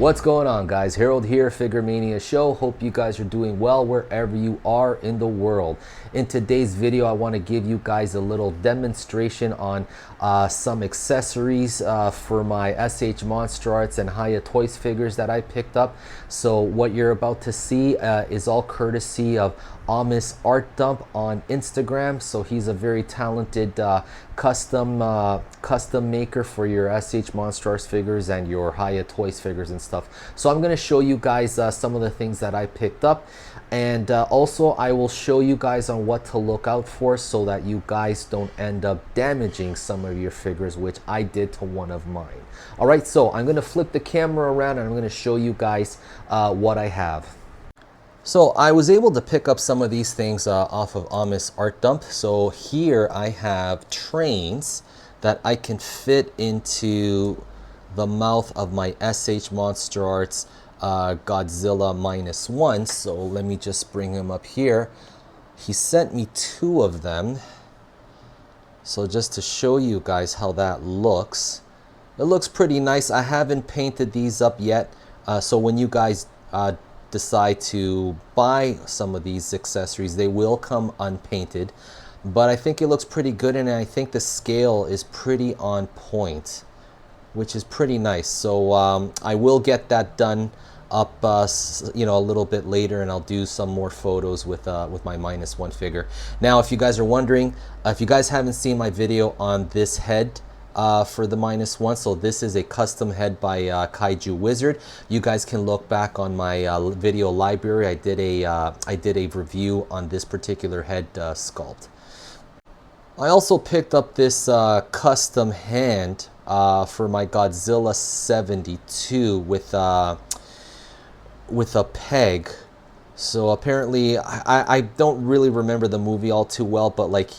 What's going on, guys? Harold here, Figuremania Show. Hope you guys are doing well wherever you are in the world. In today's video, I want to give you guys a little demonstration on some accessories for my Shmonsterarts and Hiya Toys figures that I picked up. So what you're about to see is all courtesy of Amos Art Dump on Instagram. So he's a very talented custom maker for your Shmonsterarts figures and your Hiya Toys figures and stuff. So I'm going to show you guys some of the things that I picked up, and also I will show you guys on what to look out for so that you guys don't end up damaging some of your figures, which I did to one of mine. All right, so I'm going to flip the camera around and I'm going to show you guys what I have. So I was able to pick up some of these things off of Amos Art Dump. So here I have trains that I can fit into the mouth of my Shmonsterarts Godzilla -1. So let me just bring him up here. He sent me 2 of them. So just to show you guys how that looks. It looks pretty nice. I haven't painted these up yet. So when you guys decide to buy some of these accessories, they will come unpainted, but I think it looks pretty good, and I think the scale is pretty on point, which is pretty nice. So I will get that done up you know, a little bit later, and I'll do some more photos with my -1 figure. Now, if you guys are wondering, if you guys haven't seen my video on this head for the -1, so this is a custom head by Kaiju Wizard. You guys can look back on my video library. I did a review on this particular head sculpt. I also picked up this custom hand for my Godzilla 72 with a peg. So apparently, I don't really remember the movie all too well, but like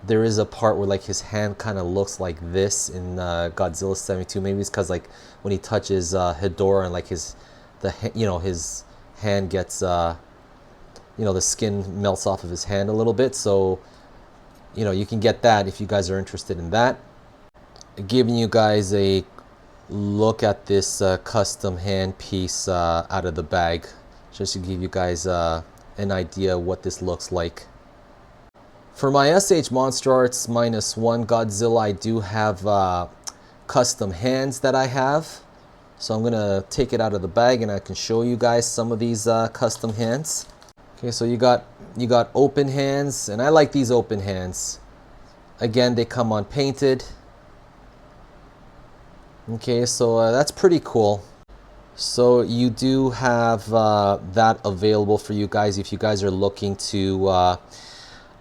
there is a part where like his hand kind of looks like this in Godzilla 72. Maybe it's because like when he touches Hedorah and like his hand gets the skin melts off of his hand a little bit. So you can get that if you guys are interested in that. Giving you guys a look at this custom hand piece out of the bag, just to give you guys an idea what this looks like. For my Shmonsterarts -1 Godzilla, I do have custom hands that I have. So I'm gonna take it out of the bag and I can show you guys some of these custom hands. Okay, so you got open hands, and I like these open hands. Again, they come unpainted. Okay, so that's pretty cool. So you do have that available for you guys if you guys are looking to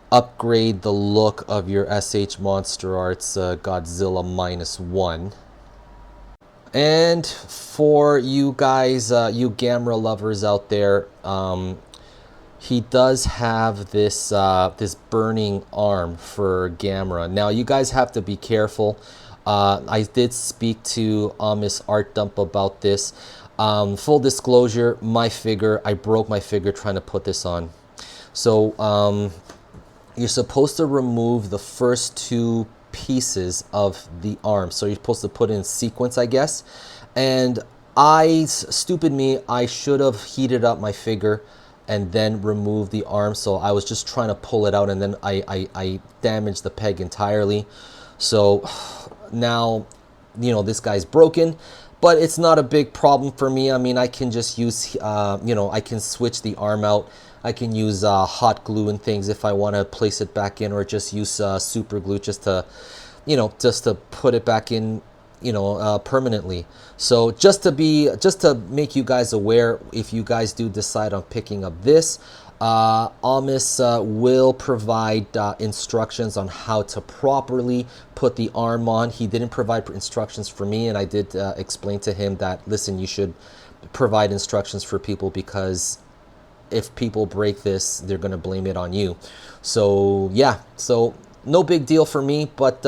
upgrade the look of your Shmonsterarts Godzilla -1. And for you guys, you Gamra lovers out there, he does have this this burning arm for Gamra. Now you guys have to be careful. I did speak to Amos Art Dump about this. Full disclosure, I broke my figure trying to put this on. So you're supposed to remove the first 2 pieces of the arm. So you're supposed to put it in sequence, I guess. And stupid me, I should have heated up my figure and then removed the arm. So I was just trying to pull it out, and then I damaged the peg entirely. So now, this guy's broken, but it's not a big problem for me. I mean, I can just use, I can switch the arm out. I can use hot glue and things if I want to place it back in, or just use super glue just to put it back in, permanently. So just to make you guys aware, if you guys do decide on picking up this, Amos will provide instructions on how to properly put the arm on. He didn't provide instructions for me, and I did explain to him that, listen, you should provide instructions for people, because if people break this, they're going to blame it on you. So yeah, so no big deal for me, but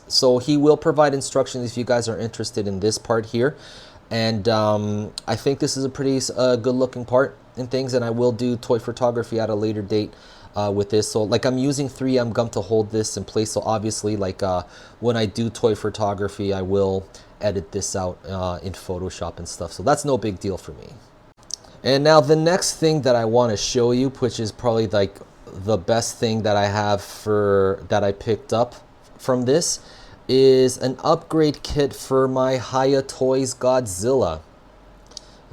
so he will provide instructions if you guys are interested in this part here. And I think this is a pretty good looking part and things, and I will do toy photography at a later date with this. So like, I'm using 3M gum to hold this in place, so obviously like when I do toy photography, I will edit this out in Photoshop and stuff. So that's no big deal for me. And now the next thing that I want to show you, which is probably like the best thing that I have that I picked up from this, is an upgrade kit for my Hiya Toys Godzilla.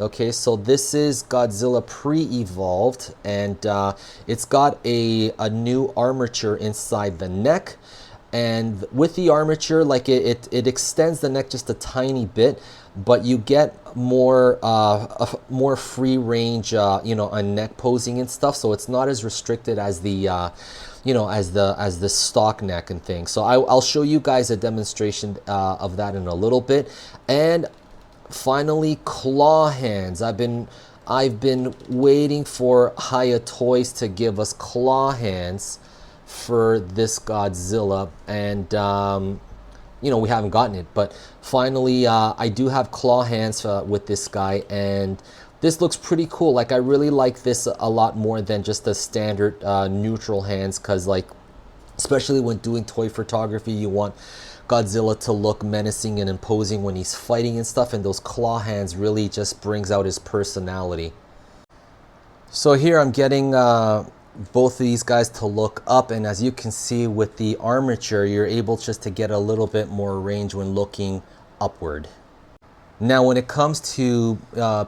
Okay, so this is Godzilla pre-evolved, and it's got a new armature inside the neck. And with the armature, like it extends the neck just a tiny bit, but you get more more free range, you know, on neck posing and stuff. So it's not as restricted as the you know, as the stock neck and things. So I'll show you guys a demonstration of that in a little bit. And finally, claw hands. I've been waiting for Hiya Toys to give us claw hands for this Godzilla, and you know, we haven't gotten it, but finally I do have claw hands with this guy, and this looks pretty cool. Like, I really like this a lot more than just the standard neutral hands, because like, especially when doing toy photography, you want Godzilla to look menacing and imposing when he's fighting and stuff, and those claw hands really just brings out his personality. So here I'm getting both of these guys to look up, and as you can see with the armature, you're able just to get a little bit more range when looking upward. Now when it comes to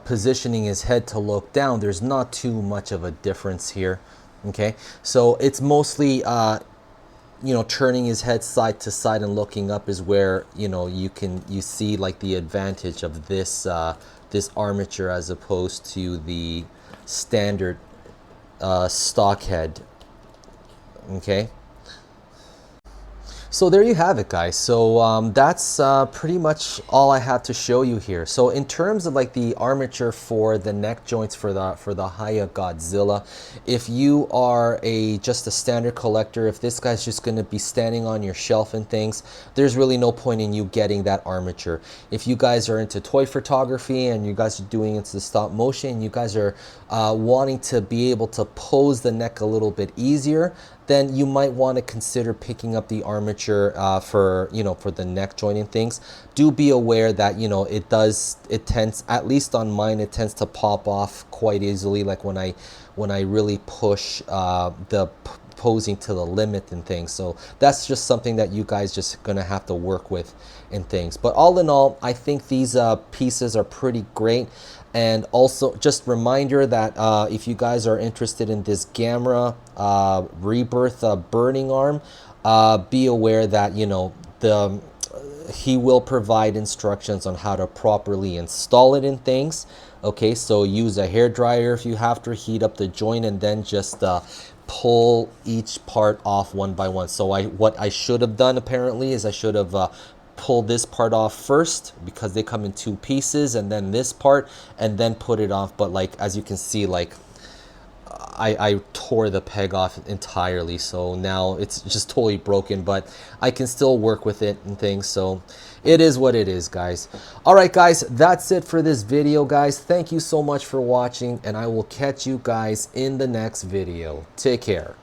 positioning his head to look down, there's not too much of a difference here. Okay, so it's mostly you know, turning his head side to side and looking up is where, you know, you see like the advantage of this this armature as opposed to the standard stock head. Okay, so there you have it, guys. So that's pretty much all I have to show you here. So in terms of like the armature for the neck joints for the Hiya Godzilla, if you are just a standard collector, if this guy's just going to be standing on your shelf and things, there's really no point in you getting that armature. If you guys are into toy photography and you guys are doing into the stop motion, you guys are wanting to be able to pose the neck a little bit easier, then you might want to consider picking up the armature for, you know, for the neck joint and things. Do be aware that, you know, it tends, at least on mine, it tends to pop off quite easily, like when I really push the posing to the limit and things. So that's just something that you guys just gonna have to work with and things. But all in all, I think these pieces are pretty great. And also, just reminder that if you guys are interested in this Gamra Rebirth burning arm, be aware that, you know, he will provide instructions on how to properly install it in things. Okay, so use a hair dryer if you have to, heat up the joint, and then just pull each part off one by one. So what I should have done apparently is I should have pull this part off first, because they come in two pieces, and then this part, and then put it off. But like, as you can see, like I tore the peg off entirely, so now it's just totally broken, but I can still work with it and things. So it is what it is, guys. All right, guys, that's it for this video, guys. Thank you so much for watching, and I will catch you guys in the next video. Take care.